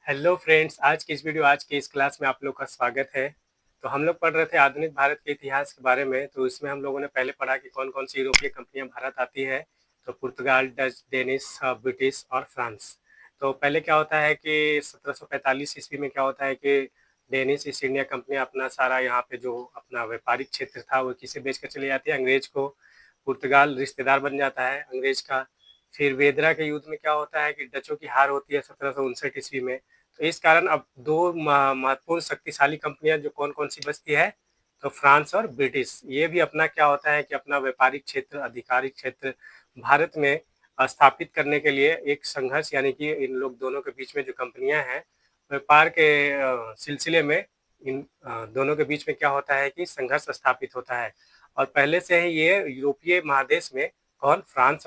Hello friends, आज के इस क्लास में आप लोग का स्वागत है। तो हम लोग पढ़ रहे थे आधुनिक भारत के इतिहास के बारे में। तो इसमें हम लोगों ने पहले पढ़ा कि कौन कौन सी यूरोपीय कंपनियां भारत आती है। तो पुर्तगाल, डच, डेनिश, ब्रिटिश और फ्रांस। तो पहले क्या होता है कि 1745 ईस्वी में क्या होता है कि डेनिश ईस्ट इंडिया कंपनी अपना सारा यहाँ पे जो अपना व्यापारिक क्षेत्र था वो किसे बेच कर चली जाती है, अंग्रेज को। पुर्तगाल रिश्तेदार बन जाता है अंग्रेज का। फिर वेदरा के युद्ध में क्या होता है कि डचों की हार होती है 1759 ईस्वी में। तो इस कारण अब दो महत्वपूर्ण शक्तिशाली कंपनियां जो कौन कौन सी बचती है, तो फ्रांस और ब्रिटिश। ये भी अपना क्या होता है कि अपना व्यापारिक क्षेत्र, आधिकारिक क्षेत्र भारत में स्थापित करने के लिए एक संघर्ष, यानी कि इन लोग दोनों के बीच में जो कंपनियां हैं, व्यापार के सिलसिले में इन दोनों के बीच में क्या होता है कि संघर्ष स्थापित होता है। और पहले से ही ये यूरोपीय महादेश में कौन, फ्रांस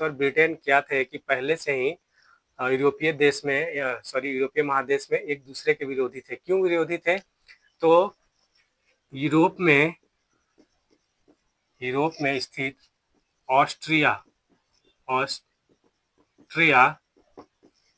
और ब्रिटेन क्या थे कि पहले से ही यूरोपीय देश में, या सॉरी यूरोपीय महादेश में एक दूसरे के विरोधी थे। क्यों विरोधी थे? तो यूरोप में यूरोप में स्थित ऑस्ट्रिया ऑस्ट्रिया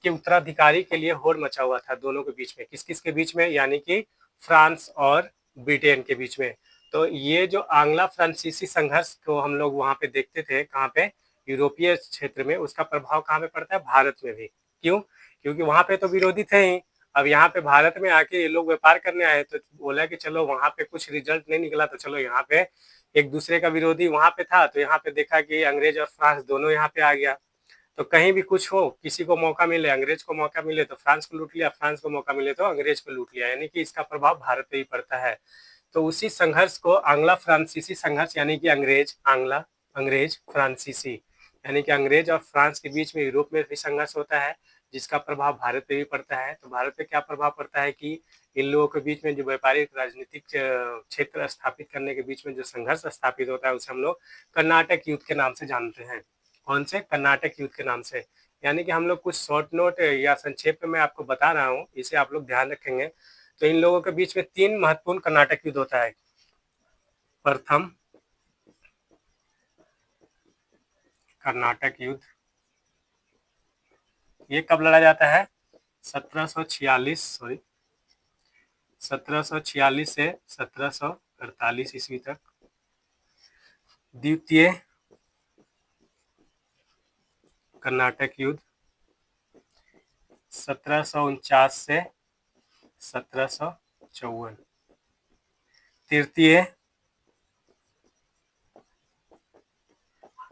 के उत्तराधिकारी के लिए होड़ मचा हुआ था दोनों के बीच में। किस किस के बीच में? यानी कि फ्रांस और ब्रिटेन के बीच में। तो ये जो आंग्ला फ्रांसीसी संघर्ष को हम लोग वहां पे देखते थे, कहाँ पे? यूरोपीय क्षेत्र में। उसका प्रभाव कहाँ पे पड़ता है? भारत में भी। क्यों? क्योंकि वहां पे तो विरोधी थे ही। अब यहाँ पे भारत में आके ये लोग व्यापार करने आए, तो बोला कि चलो वहां पे कुछ रिजल्ट नहीं निकला, तो चलो यहाँ पे एक दूसरे का विरोधी वहां पे था, तो यहाँ पे देखा कि अंग्रेज और फ्रांस दोनों यहाँ पे आ गया। तो कहीं भी कुछ हो, किसी को मौका मिले, अंग्रेज को मौका मिले तो फ्रांस को लूट लिया, फ्रांस को मौका मिले तो अंग्रेज को लूट लिया, यानी कि इसका प्रभाव भारत पे ही पड़ता है। तो उसी संघर्ष को आंग्ला फ्रांसीसी संघर्ष, यानी कि अंग्रेज फ्रांसीसी, यानी कि अंग्रेज और फ्रांस के बीच में यूरोप में भी संघर्ष होता है, जिसका प्रभाव भारत पे भी पड़ता है। तो भारत पे क्या प्रभाव पड़ता है कि इन लोगों के बीच में जो व्यापारिक राजनीतिक क्षेत्र स्थापित करने के बीच में जो संघर्ष स्थापित होता है, उसे हम लोग कर्नाटक युद्ध के नाम से जानते हैं। कौन से? कर्नाटक युद्ध के नाम से। यानी कि हम लोग कुछ शॉर्ट नोट या संक्षेप में मैं आपको बता रहा हूँ, इसे आप लोग ध्यान रखेंगे। तो इन लोगों के बीच में 3 महत्वपूर्ण कर्नाटक युद्ध होता है। प्रथम कर्नाटक युद्ध, ये कब लड़ा जाता है? 1746 से 1748 ईस्वी तक। द्वितीय कर्नाटक युद्ध 1749 से 1754। तृतीय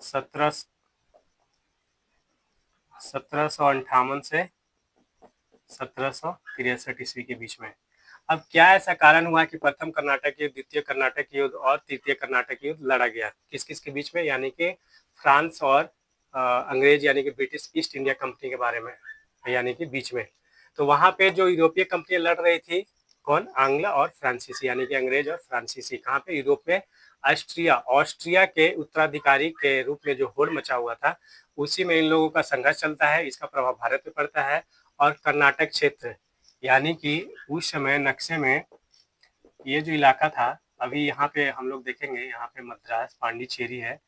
1758 से 1763 ईस्वी के बीच में। अब क्या ऐसा कारण हुआ कि प्रथम कर्नाटक युद्ध, द्वितीय कर्नाटक युद्ध और तृतीय कर्नाटक युद्ध लड़ा गया? किस किस के बीच में? यानी कि फ्रांस और अंग्रेज, यानी कि ब्रिटिश ईस्ट इंडिया कंपनी के बारे में, यानी कि बीच में। तो वहां पे जो यूरोपीय कंपनियां लड़ रही थी, कौन? आंग्ल और फ्रांसीसी, यानी कि अंग्रेज और फ्रांसीसी। कहाँ पे? यूरोप में। ऑस्ट्रिया के उत्तराधिकारी के रूप में जो होड़ मचा हुआ था, उसी में इन लोगों का संघर्ष चलता है। इसका प्रभाव भारत पे पड़ता है। और कर्नाटक क्षेत्र, यानी कि उस समय नक्शे में ये जो इलाका था, अभी यहाँ पे हम लोग देखेंगे, यहाँ पे मद्रास, पांडिचेरी है।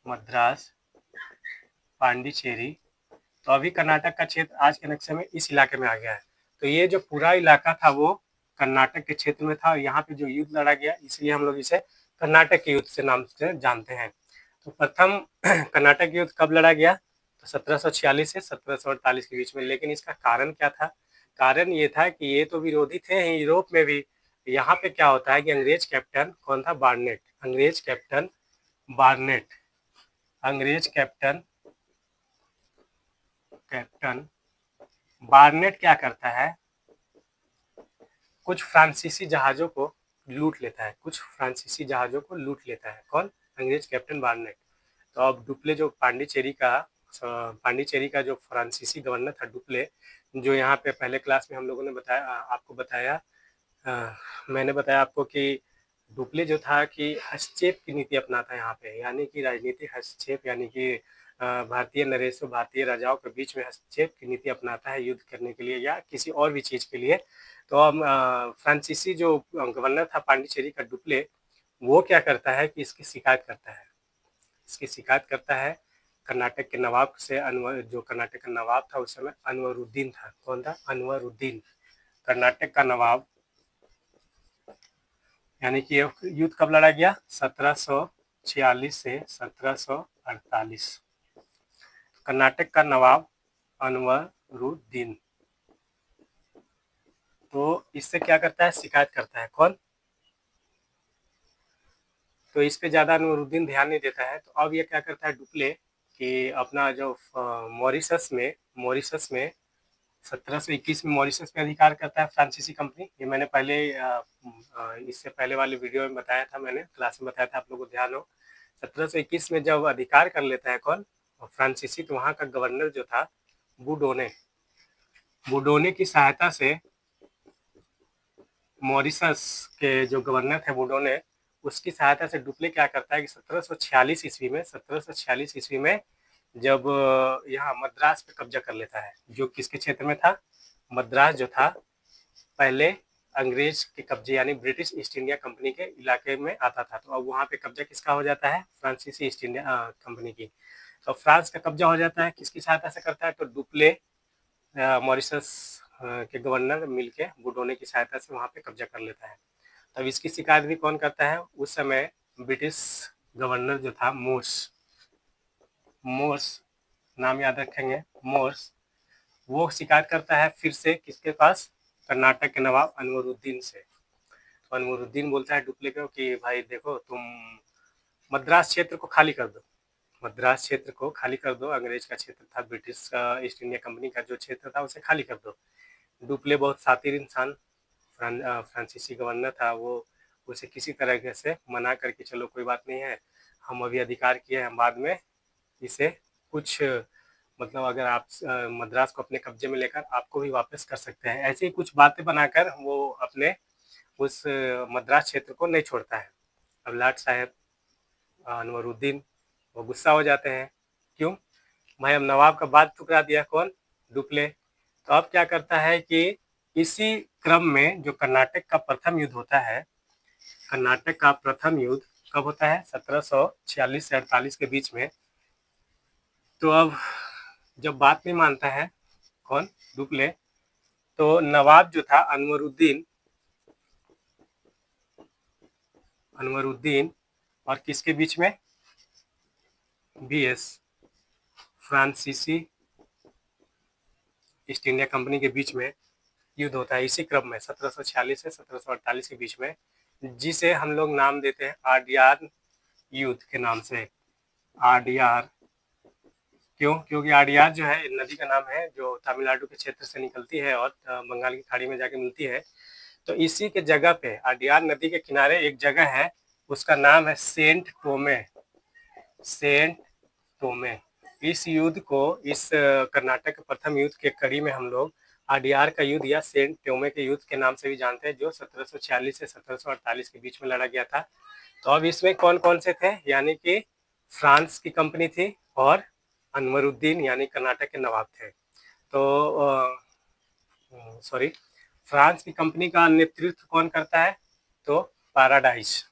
मद्रास, पांडिचेरी। तो अभी कर्नाटक का क्षेत्र आज के नक्शे में इस इलाके में आ गया है। तो ये जो पूरा इलाका था वो कर्नाटक के क्षेत्र में था, और यहाँ पे जो युद्ध लड़ा गया, इसलिए हम लोग इसे कर्नाटक के युद्ध से नाम से जानते हैं। तो प्रथम कर्नाटक युद्ध कब लड़ा गया? तो 1746 से 1748 के बीच में। लेकिन इसका कारण क्या था? कारण ये था कि ये तो विरोधी थे ही यूरोप में भी। यहाँ पे क्या होता है कि अंग्रेज कैप्टन कौन था? बार्नेट। अंग्रेज कैप्टन बार्नेट क्या करता है? कुछ फ्रांसीसी जहाजों को लूट लेता है। कौन? अंग्रेज कैप्टन बार्नेट। तो अब डुप्ले जो पांडिचेरी का जो फ्रांसीसी गवर्नर था, डुप्ले, जो यहाँ पे पहले क्लास में हम लोगों ने मैंने बताया आपको कि डुप्ले जो था कि हस्तक्षेप की नीति अपनाता है यहाँ पे, यानी कि राजनीतिक हस्तक्षेप, यानी कि भारतीय नरेशों, भारतीय राजाओं के बीच में हस्तक्षेप की नीति अपनाता है युद्ध करने के लिए या किसी और भी चीज के लिए। तो अब फ्रांसीसी जो गवर्नर था पांडिचेरी का, डुप्ले, वो क्या करता है कि इसकी शिकायत करता है कर्नाटक के नवाब से जो कर्नाटक का नवाब था उस समय अनवरुद्दीन था। कौन था? अनवरुद्दीन, कर्नाटक का नवाब। यानी कि ये युद्ध कब लड़ा गया? 1746 से 1748। कर्नाटक का नवाब अनवरुद्दीन। तो इससे क्या करता है? शिकायत करता है। कौन? तो इस पे ज्यादा अनवरुद्दीन ध्यान नहीं देता है। तो अब ये क्या करता है डुप्ले कि अपना जो मॉरिशस में 1721 में मॉरिशस पे अधिकार करता है फ्रांसीसी कंपनी। ये मैंने पहले इससे पहले वाले वीडियो में बताया था, मैंने क्लास में बताया था, आप लोगों को ध्यान हो। 1721 में जब अधिकार कर लेता है कौन? फ्रांसीसी, तो वहाँ का गवर्नर जो था बुडोने, बुडोने की सहायता से, मॉरिशस के जो गवर्नर थे बुडोने, उसकी सहायता से डुप्ले क्या करता है कि 1746 ईस्वी में जब यहाँ मद्रास पे कब्जा कर लेता है, जो किसके क्षेत्र में था? मद्रास जो था पहले अंग्रेज के कब्जे यानी ब्रिटिश ईस्ट इंडिया कंपनी के इलाके में आता था। तो अब वहाँ पे कब्जा किसका हो जाता है? फ्रांसीसी ईस्ट इंडिया कंपनी की। तो फ्रांस का कब्जा हो जाता है, किसकी सहायता से करता है? तो डुप्ले मॉरिशस के गवर्नर मिलके बुडोने की सहायता से वहाँ पे कब्जा कर लेता है। तब इसकी शिकायत भी कौन करता है? उस समय ब्रिटिश गवर्नर जो था मोर्स, नाम याद रखेंगे, मोर्स, वो शिकायत करता है फिर से किसके पास? कर्नाटक के नवाब अनवरुद्दीन से। तो अनवरुद्दीन बोलता है डुप्ले को कि भाई देखो, तुम मद्रास क्षेत्र को खाली कर दो, मद्रास क्षेत्र को खाली कर दो, अंग्रेज का क्षेत्र था, ब्रिटिश ईस्ट इंडिया कंपनी का जो क्षेत्र था उसे खाली कर दो। डुप्ले बहुत शातिर इंसान, फ्रांसीसी गवर्नर था, वो उसे किसी तरह से मना करके चलो कोई बात नहीं है, हम अभी अधिकार किए हैं, बाद में इसे कुछ मतलब अगर आप मद्रास को अपने कब्जे में लेकर आपको भी वापस कर सकते हैं, ऐसी कुछ बातें बनाकर वो अपने उस मद्रास क्षेत्र को नहीं छोड़ता है। अब लाट साहब अनवरुद्दीन वो गुस्सा हो जाते हैं, क्यों भाई, हम नवाब का बात ठुकरा दिया। कौन? डुप्ले। तो अब क्या करता है कि इसी क्रम में जो कर्नाटक का प्रथम युद्ध होता है, कर्नाटक का प्रथम युद्ध कब होता है? 1746 से 48 के बीच में। तो अब जब बात नहीं मानता है कौन? डुप्ले, तो नवाब जो था अनवरुद्दीन और किसके बीच में? बीएस, फ्रांसीसी ईस्ट इंडिया कंपनी के बीच में युद्ध होता है इसी क्रम में 1746 से 1748 के बीच में, जिसे हम लोग नाम देते हैं आडियार युद्ध के नाम से। आडियार क्यों? क्योंकि आडियार जो है नदी का नाम है जो तमिलनाडु के क्षेत्र से निकलती है और बंगाल की खाड़ी में जाके मिलती है। तो इसी के जगह पे आडियार नदी के किनारे एक जगह है, उसका नाम है सेंट टोमे। सेंट टोमे। इस युद्ध को, इस कर्नाटक के प्रथम युद्ध के कड़ी में हम लोग आडियार का युद्ध या सेंट टोमे के युद्ध के नाम से भी जानते हैं, जो 1746 से 1748 के बीच में लड़ा गया था। तो अब इसमें कौन कौन से थे? यानी कि फ्रांस की कंपनी थी और अनवरुद्दीन यानी कर्नाटक के नवाब थे। तो सॉरी, फ्रांस की कंपनी का नेतृत्व कौन करता है? तो पैराडाइज,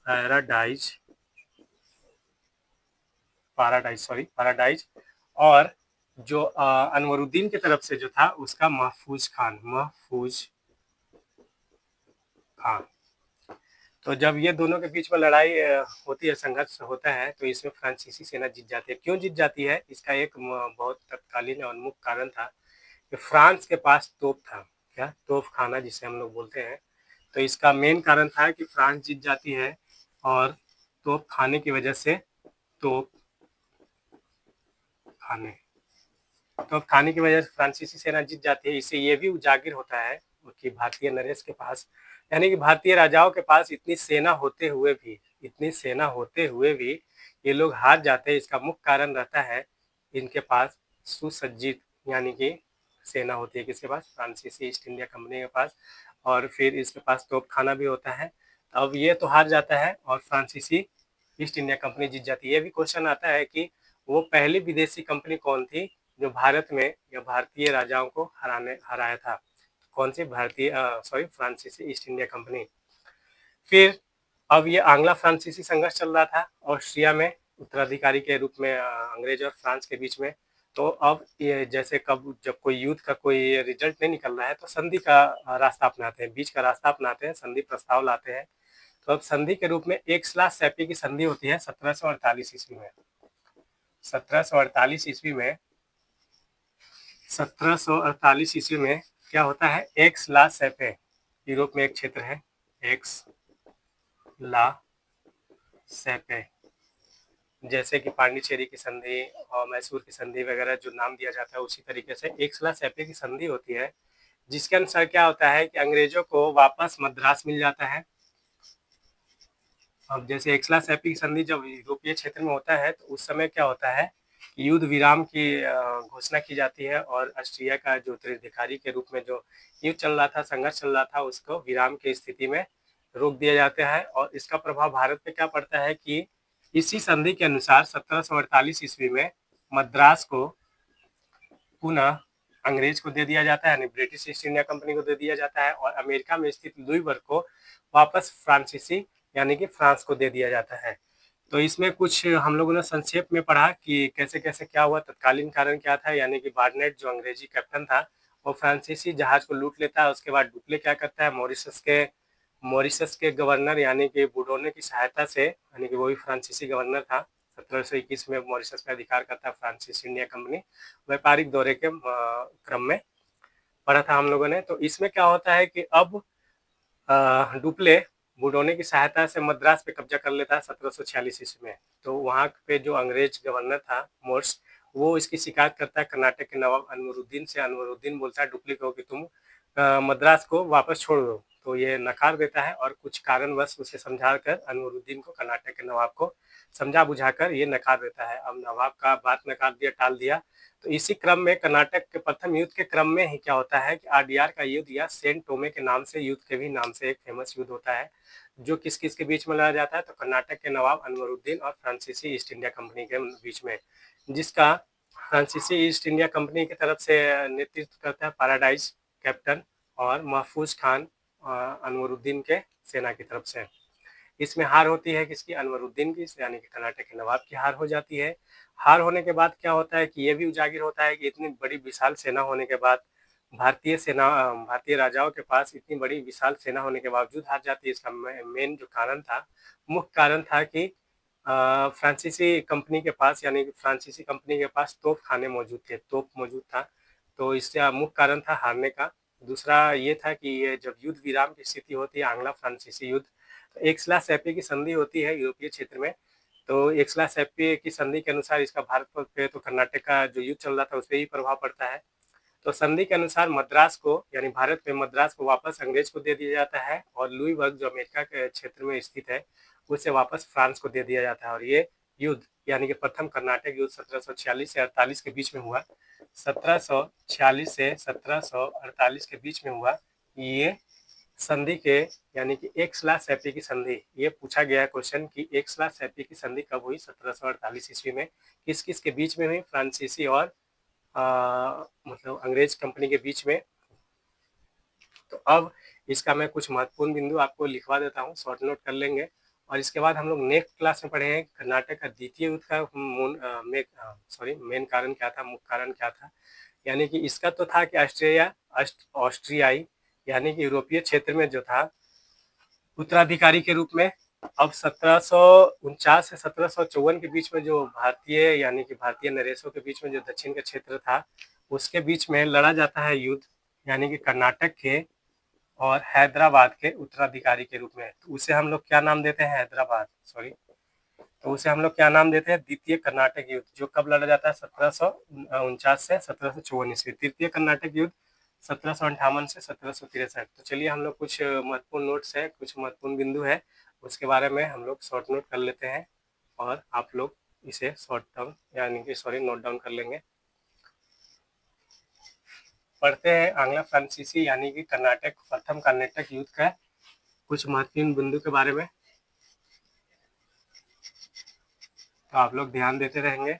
पैराडाइज, पैराडाइज। और जो अनवरुद्दीन की तरफ से जो था उसका महफूज खान, महफूज खान। तो जब ये दोनों के बीच में लड़ाई होती है, संघर्ष होता है, तो इसमें फ्रांसीसी सेना जीत जाती है। क्यों जीत जाती है? इसका एक बहुत तत्कालीन और मुख्य कारण था कि फ्रांस के पास तोप था, क्या? तोप खाना जिसे हम लोग बोलते हैं। तो इसका मेन कारण था कि फ्रांस जीत जाती है और तोप खाने की वजह से, तोप खाने तो खाने की वजह से फ्रांसीसी सेना जीत जाती है। इससे ये भी उजागर होता है कि भारतीय नरेश के पास, यानी कि भारतीय राजाओं के पास इतनी सेना होते हुए भी ये लोग हार जाते हैं। इसका मुख्य कारण रहता है इनके पास सुसज्जित यानी कि सेना होती है। किसके पास? फ्रांसीसी ईस्ट इंडिया कंपनी के पास। और फिर इसके पास तोपखाना भी होता है। अब ये तो हार जाता है और फ्रांसीसी ईस्ट इंडिया कंपनी जीत जाती है। ये भी क्वेश्चन आता है कि वो पहली विदेशी कंपनी कौन थी जो भारत में या भारतीय राजाओं को हराया था? कौन सी? फ्रांसीसी ईस्ट इंडिया कंपनी। फिर अब ये आंग्ला फ्रांसीसी संघर्ष चल रहा था ऑस्ट्रिया में उत्तराधिकारी के रूप में अंग्रेज और फ्रांस के बीच में। तो अब ये जैसे कब जब कोई युद्ध का कोई रिजल्ट नहीं निकल रहा है तो संधि का रास्ता अपनाते हैं, बीच का रास्ता अपनाते हैं, संधि प्रस्ताव लाते हैं। तो अब संधि के रूप में एक्स-ला-सैपी की संधि होती है 1748 ईस्वी में। 1748 ईस्वी में 1748 ईस्वी में क्या होता है, एक्स-ला-सैपे यूरोप में एक क्षेत्र है, एक्स-ला-सैपे, जैसे कि पांडिचेरी की संधि और मैसूर की संधि वगैरह जो नाम दिया जाता है, उसी तरीके से एक्स-ला-सैपे की संधि होती है, जिसके अनुसार क्या होता है कि अंग्रेजों को वापस मद्रास मिल जाता है। अब जैसे एक्स-ला-सैपी की संधि जब यूरोपीय क्षेत्र में होता है तो उस समय क्या होता है, युद्ध विराम की घोषणा की जाती है और ऑस्ट्रिया का जो उत्तराधिकारी के रूप में जो युद्ध चल रहा था, संघर्ष चल रहा था, उसको विराम की स्थिति में रोक दिया जाता है। और इसका प्रभाव भारत पे क्या पड़ता है कि इसी संधि के अनुसार 1748 ईस्वी में मद्रास को पुनः अंग्रेज को दे दिया जाता है, यानी ब्रिटिश ईस्ट इंडिया कंपनी को दे दिया जाता है, और अमेरिका में स्थित लुईबर्ग को वापस फ्रांसीसी यानी कि फ्रांस को दे दिया जाता है। तो इसमें कुछ हम लोगों ने संक्षेप में पढ़ा कि कैसे-कैसे क्या हुआ, तत्कालीन कारण क्या था, यानी कि बार्नेट जो अंग्रेजी कैप्टन था, वो फ्रांसीसी जहाज को लूट लेता है। उसके बाद डुप्ले क्या करता है, मॉरिशस के गवर्नर यानी कि बुडोने की सहायता से, यानी कि वो भी फ्रांसीसी गवर्नर था, 1721 में मॉरिशस पे अधिकार करता है फ्रांसीसी इंडिया कंपनी, व्यापारिक दौरे के क्रम में पढ़ा था हम लोगों ने। तो इसमें क्या होता है कि अब डुप्ले बुडोने की सहायता से मद्रास पे कब्जा कर लेता है 1746 ईस्वी में। तो वहाँ पे जो अंग्रेज गवर्नर था मोर्स, वो इसकी शिकायत करता है कर्नाटक के नवाब अनवरुद्दीन से। अनवरुद्दीन बोलता है डुप्ले को कि तुम मद्रास को वापस छोड़ दो, तो ये नकार देता है और कुछ कारणवश उसे समझाकर अनवरुद्दीन को, कर्नाटक के नवाब को समझा बुझाकर ये नकार देता है। अब नवाब का बात नकार दिया, टाल दिया। तो इसी क्रम में कर्नाटक के प्रथम युद्ध के क्रम में ही क्या होता है कि आरडीआर का युद्ध या सेंट टोमे के नाम से, युद्ध के भी नाम से एक फेमस युद्ध होता है, जो किस किस के बीच में लड़ा जाता है, तो कर्नाटक के नवाब अनवरुद्दीन और फ्रांसीसी ईस्ट इंडिया कंपनी के बीच में, जिसका फ्रांसीसी ईस्ट इंडिया कंपनी की तरफ से नेतृत्व करता है पैराडाइज कैप्टन और महफूज खान अनवरुद्दीन के सेना की तरफ से। इसमें हार होती है किसकी, अनवरुद्दीन की, यानी कि कर्नाटक के नवाब की हार हो जाती है। हार होने के बाद क्या होता है कि ये भी उजागर होता है कि इतनी बड़ी विशाल सेना होने के बाद, भारतीय राजाओं के पास इतनी बड़ी विशाल सेना होने के बावजूद हार जाती है। इसका मेन जो कारण था, मुख्य कारण था कि फ्रांसीसी कंपनी के पास, यानी कि फ्रांसीसी कंपनी के पास तोप खाने मौजूद थे, तोप मौजूद था, तो इससे मुख्य कारण था हारने का। दूसरा ये था कि ये जब युद्ध विराम की स्थिति होती है, आंग्ला फ्रांसीसी युद्ध, तो एक्स-ला-सैपे की संधि होती है यूरोपीय क्षेत्र में। तो एक्स-ला-सैपे की संधि के अनुसार इसका भारत पे तो कर्नाटक का जो युद्ध चल रहा था उस पर ही प्रभाव पड़ता है। तो संधि के अनुसार मद्रास को, यानी भारत में मद्रास को वापस अंग्रेज को दे दिया जाता है, और लुईबर्ग जो अमेरिका के क्षेत्र में स्थित है उसे वापस फ्रांस को दे दिया जाता है। और ये युद्ध यानी कि प्रथम कर्नाटक युद्ध 1746 से 48 के बीच में हुआ। 1746 से 1748 के बीच में हुआ ये संधि के, यानी कि एक्स-ला-सैपे की संधि। ये पूछा गया क्वेश्चन कि एक्स-ला-सैपे की संधि कब हुई, 1748 ईस्वी में, किस किस के बीच में हुई, फ्रांसीसी और मतलब अंग्रेज कंपनी के बीच में। तो अब इसका मैं कुछ महत्वपूर्ण बिंदु आपको लिखवा देता हूँ, शॉर्ट नोट कर लेंगे, और इसके बाद हम लोग नेक्स्ट क्लास में पढ़ेंगे कर्नाटक का द्वितीय युद्ध का मेन कारण क्या था, मुख्य कारण क्या था। यानी कि इसका तो था कि ऑस्ट्रियाई यानी कि यूरोपीय क्षेत्र में जो था उत्तराधिकारी के रूप में। अब 1749 से 1754 के बीच में जो भारतीय, यानी कि भारतीय नरेशों के बीच में जो दक्षिण का क्षेत्र था, उसके बीच में लड़ा जाता है युद्ध, यानी कि कर्नाटक के और हैदराबाद के उत्तराधिकारी के रूप में। तो उसे हम लोग क्या नाम देते हैं, तो उसे हम लोग क्या नाम देते हैं, द्वितीय कर्नाटक युद्ध, जो कब लड़ा जाता है, 1749 से 1754 ईस्वी। तृतीय कर्नाटक युद्ध 1758 से 1763। तो चलिए हम लोग कुछ महत्वपूर्ण नोट्स है, कुछ महत्वपूर्ण बिंदु है, उसके बारे में हम लोग शॉर्ट नोट कर लेते हैं, और आप लोग इसे नोट डाउन कर लेंगे। पढ़ते हैं आंग्ला फ्रांसीसी यानी कि प्रथम कर्नाटक युद्ध का कुछ महत्वपूर्ण बिंदु के बारे में। तो आप लोग ध्यान देते रहेंगे,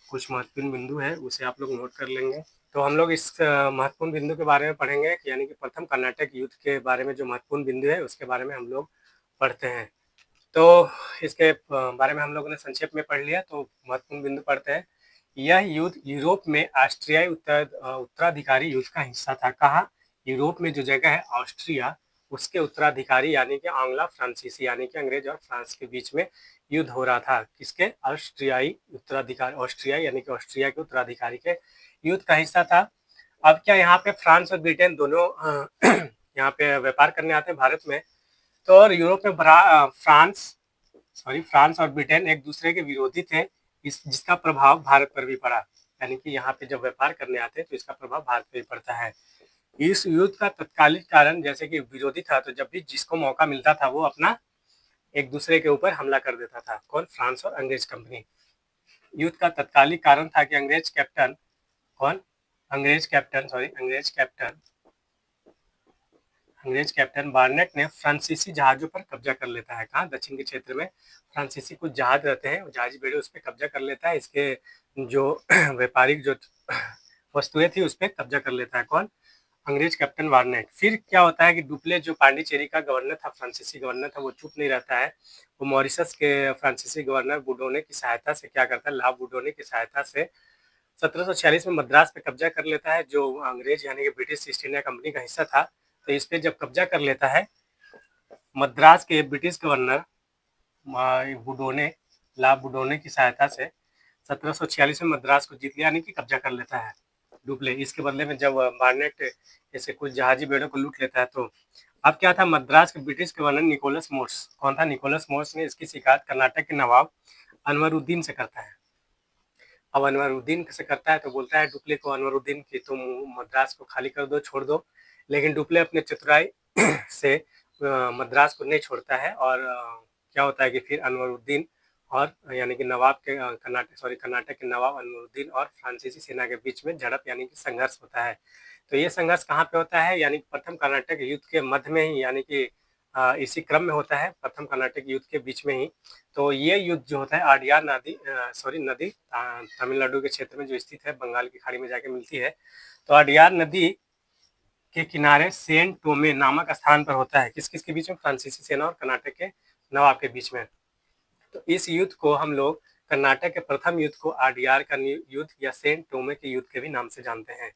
कुछ महत्वपूर्ण बिंदु है उसे आप लोग नोट कर लेंगे। तो हम लोग इस महत्वपूर्ण बिंदु के बारे में पढ़ेंगे, यानी कि प्रथम कर्नाटक युद्ध के बारे में जो महत्वपूर्ण बिंदु है उसके बारे में हम लोग पढ़ते हैं। तो इसके बारे में हम लोगों ने संक्षेप में पढ़ लिया, तो महत्वपूर्ण बिंदु पढ़ते हैं। यह युद्ध यूरोप में ऑस्ट्रियाई उत्तराधिकारी युद्ध का हिस्सा था। कहाँ? यूरोप में जो जगह है ऑस्ट्रिया, उसके उत्तराधिकारी यानी कि आंग्ला फ्रांसीसी यानी कि अंग्रेज और फ्रांस के बीच में युद्ध हो रहा था। किसके? ऑस्ट्रियाई उत्तराधिकारी, ऑस्ट्रिया यानी कि ऑस्ट्रिया के उत्तराधिकारी के युद्ध का हिस्सा था। अब क्या यहाँ पे फ्रांस और ब्रिटेन दोनों यहाँ पे व्यापार करने आते हैं भारत में, तो और यूरोप में फ्रांस और ब्रिटेन एक दूसरे के विरोधी थे, जिसका प्रभाव भारत पर भी पड़ा। यानी कि यहाँ पे जब व्यापार करने आते हैं तो इसका प्रभाव भारत पे भी पड़ता है। इस युद्ध का तत्कालिक कारण, जैसे कि विरोधी था तो जब भी जिसको मौका मिलता था वो अपना एक दूसरे के ऊपर हमला कर देता था। कौन? फ्रांस और अंग्रेज कंपनी। युद्ध का तत्कालिक कारण था कि अंग्रेज कैप्टन बार्नेट ने फ्रांसीसी जहाजों पर कब्जा कर लेता है। कहाँ? दक्षिण के क्षेत्र में फ्रांसीसी कुछ जहाज रहते हैं, जहाजी बेड़े, उस पर कब्जा कर लेता है। इसके जो व्यापारिक जो वस्तुएं थी उस पर कब्जा कर लेता है। कौन? अंग्रेज कैप्टन बार्नेट। फिर क्या होता है कि डुप्ले जो पांडिचेरी का गवर्नर था, फ्रांसीसी गवर्नर था, वो चुप नहीं रहता है। वो मॉरिशस के फ्रांसीसी गवर्नर बुडोने की सहायता से क्या करता है? ला बुडोने की सहायता से 1746 में मद्रास पे कब्जा कर लेता है, जो अंग्रेज यानी कि ब्रिटिश ईस्ट इंडिया कंपनी का हिस्सा था। तो इस पे जब कब्जा कर लेता है, मद्रास के ब्रिटिश गवर्नर बुडोने, ला बुडोने की सहायता से 1746 में मद्रास को जीत लिया, यानी कि कब्जा कर लेता है डुप्ले। इसके बदले में जब बार्नेट ऐसे कुछ जहाजी बेड़ों को लूट लेता है, तो अब क्या था? मद्रास के ब्रिटिश गवर्नर निकोलस मोर्स, कौन था? निकोलस मोर्स ने इसकी शिकायत कर्नाटक के नवाब अनवरुद्दीन से करता है। अब अनवरुद्दीन से करता है तो बोलता है डुप्ले को, अनवरुद्दीन की तुम मद्रास को खाली कर दो, छोड़ दो। लेकिन डुप्ले अपने चतुराई से मद्रास को नहीं छोड़ता है, और क्या होता है कि फिर अनवरुद्दीन और यानी कि नवाब के कर्नाटक के नवाब अनवरुद्दीन और फ्रांसीसी सेना के बीच में झड़प यानी कि संघर्ष होता है। तो ये संघर्ष कहाँ पे होता है? यानी प्रथम कर्नाटक युद्ध के मध्य में ही, यानी कि इसी क्रम में होता है, प्रथम कर्नाटक युद्ध के बीच में ही। तो ये युद्ध जो होता है आडियार नदी तमिलनाडु के क्षेत्र में जो स्थित है, बंगाल की खाड़ी में जाके मिलती है। तो अडियार नदी के किनारे सेंट टोमे नामक स्थान पर होता है। किस किस के बीच में? फ्रांसीसी सेना और कर्नाटक के नवाब के बीच में। तो इस युद्ध को हम लोग कर्नाटक के प्रथम युद्ध को आडियार का युद्ध या सेंट टोमे के युद्ध के भी नाम से जानते हैं।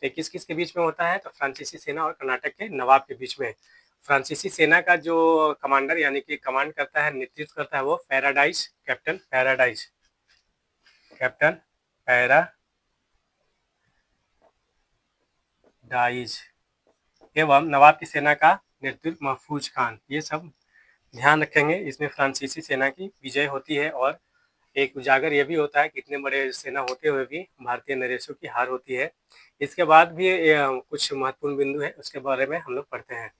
तो किस किस के बीच में होता है? तो फ्रांसीसी सेना और कर्नाटक के नवाब के बीच में। फ्रांसीसी सेना का जो कमांडर यानी कि कमांड करता है, नेतृत्व करता है, वो कैप्टन पैराडाइज एवं नवाब की सेना का नेतृत्व महफूज खान। ये सब ध्यान रखेंगे। इसमें फ्रांसीसी सेना की विजय होती है, और एक उजागर ये भी होता है कि इतने बड़े सेना होते हुए भी भारतीय नरेशों की हार होती है। इसके बाद भी कुछ महत्वपूर्ण बिंदु है, उसके बारे में हम लोग पढ़ते हैं।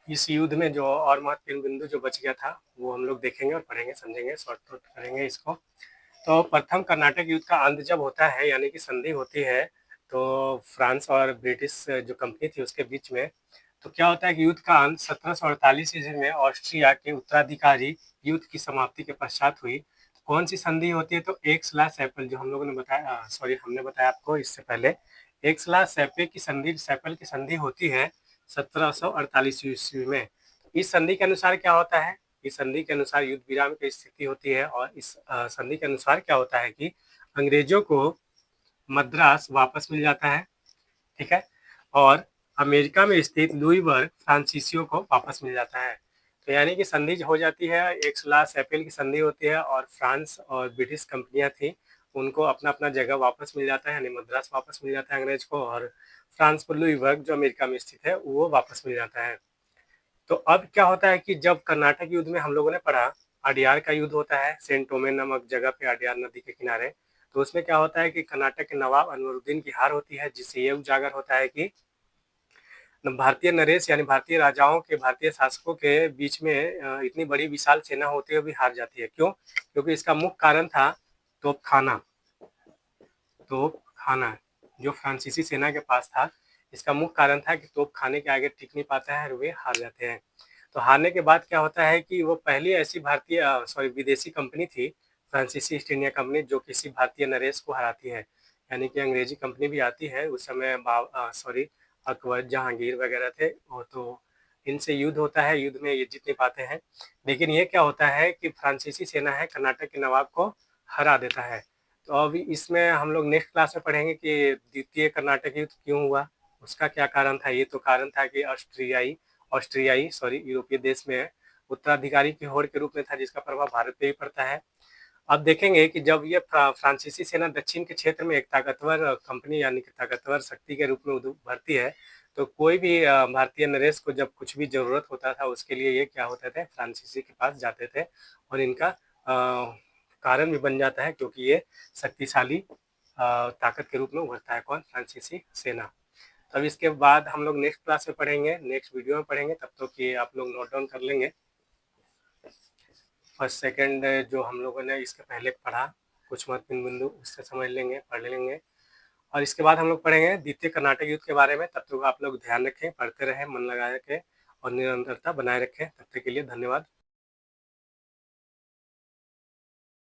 इस युद्ध में जो और महत्वपूर्ण बिंदु जो बच गया था वो हम लोग देखेंगे और पढ़ेंगे, समझेंगे, शॉर्ट नोट करेंगे इसको। तो प्रथम कर्नाटक युद्ध का अंत जब होता है, यानी कि संधि होती है, तो फ्रांस और ब्रिटिश जो कंपनी थी उसके बीच में, तो क्या होता है कि युद्ध का अंत 1748 ईस्वी में ऑस्ट्रिया के उत्तराधिकारी युद्ध की समाप्ति के पश्चात हुई। कौन सी संधि होती है? तो एक्स-ला-सैपल, जो हम लोगों ने बताया, हमने बताया आपको इससे पहले। एक्स-ला-सैपल की संधि होती है 1748 ईस्वी में। इस संधि के अनुसार क्या होता है? इस संधि के अनुसार युद्ध विराम की स्थिति होती है, और इस संधि के अनुसार क्या होता है कि अंग्रेजों को मद्रास वापस मिल जाता है, ठीक है, और अमेरिका में स्थित लुईबर्ग फ्रांसीसियों को वापस मिल जाता है। तो यानी कि संधि हो जाती है, एक्स-ला-सैपल की संधि होती है, और फ्रांस और ब्रिटिश कंपनियां थी उनको अपना अपना जगह वापस मिल जाता है, यानी मद्रास वापस मिल जाता है अंग्रेज को, और फ्रांस को लुईबर्ग जो अमेरिका में स्थित है वो वापस मिल जाता है। तो अब क्या होता है कि जब कर्नाटक युद्ध में हम लोगों ने पढ़ा, अडियार का युद्ध होता है सेंट टोमे नामक जगह पे, अडियार नदी के किनारे। तो उसमें क्या होता है कि कर्नाटक के नवाब अनवरुद्दीन की हार होती है, जिससे ये उजागर होता है कि भारतीय नरेश यानी भारतीय राजाओं के, भारतीय शासकों के बीच में इतनी बड़ी विशाल सेना होते हुए भी हार जाती है। क्यों? क्योंकि इसका मुख्य कारण था तोपखाना जो फ्रांसीसी सेना के पास था। इसका मुख्य कारण था कि तोपखाने के आगे टिक नहीं पाता है और वे हार जाते हैं। तो हारने के बाद क्या होता है कि वो पहली ऐसी विदेशी कंपनी थी, फ्रांसीसी ईस्ट इंडिया कंपनी, जो किसी भारतीय नरेश को हराती है। यानी कि अंग्रेजी कंपनी भी आती है उस समय, अकबर, जहांगीर वगैरह थे, और तो इनसे युद्ध होता है, युद्ध में ये जीत नहीं पाते हैं। लेकिन ये क्या होता है कि फ्रांसीसी सेना है कर्नाटक के नवाब को हरा देता है। तो अब इसमें हम लोग नेक्स्ट क्लास में पढ़ेंगे कि द्वितीय कर्नाटक युद्ध क्यों हुआ, उसका क्या कारण था। ये तो कारण था कि ऑस्ट्रियाई यूरोपीय देश में उत्तराधिकारी की होड़ के रूप में था, जिसका प्रभाव भारत पे भी पड़ता है। अब देखेंगे कि जब ये फ्रांसीसी सेना दक्षिण के क्षेत्र में एक ताकतवर कंपनी यानी कि ताकतवर शक्ति के रूप में उभरती है, तो कोई भी भारतीय नरेश को जब कुछ भी जरूरत होता था उसके लिए ये क्या होते थे, फ्रांसीसी के पास जाते थे। और इनका कारण भी बन जाता है क्योंकि ये शक्तिशाली ताकत के रूप में उभरता है। कौन? फ्रांसीसी सेना। तब इसके बाद हम लोग नेक्स्ट क्लास में पढ़ेंगे, नेक्स्ट वीडियो में पढ़ेंगे। तब तक कि आप लोग नोट डाउन कर लेंगे। फर्स्ट सेकंड जो हम लोगों ने इसके पहले पढ़ा, कुछ महत्वपूर्ण बिंदु उससे समझ लेंगे, पढ़ लेंगे। और इसके बाद हम लोग पढ़ेंगे द्वितीय कर्नाटक युद्ध के बारे में। तब तक आप लोग ध्यान रखें, पढ़ते रहें, मन लगा के और निरंतरता बनाए रखें। तब तक के लिए धन्यवाद।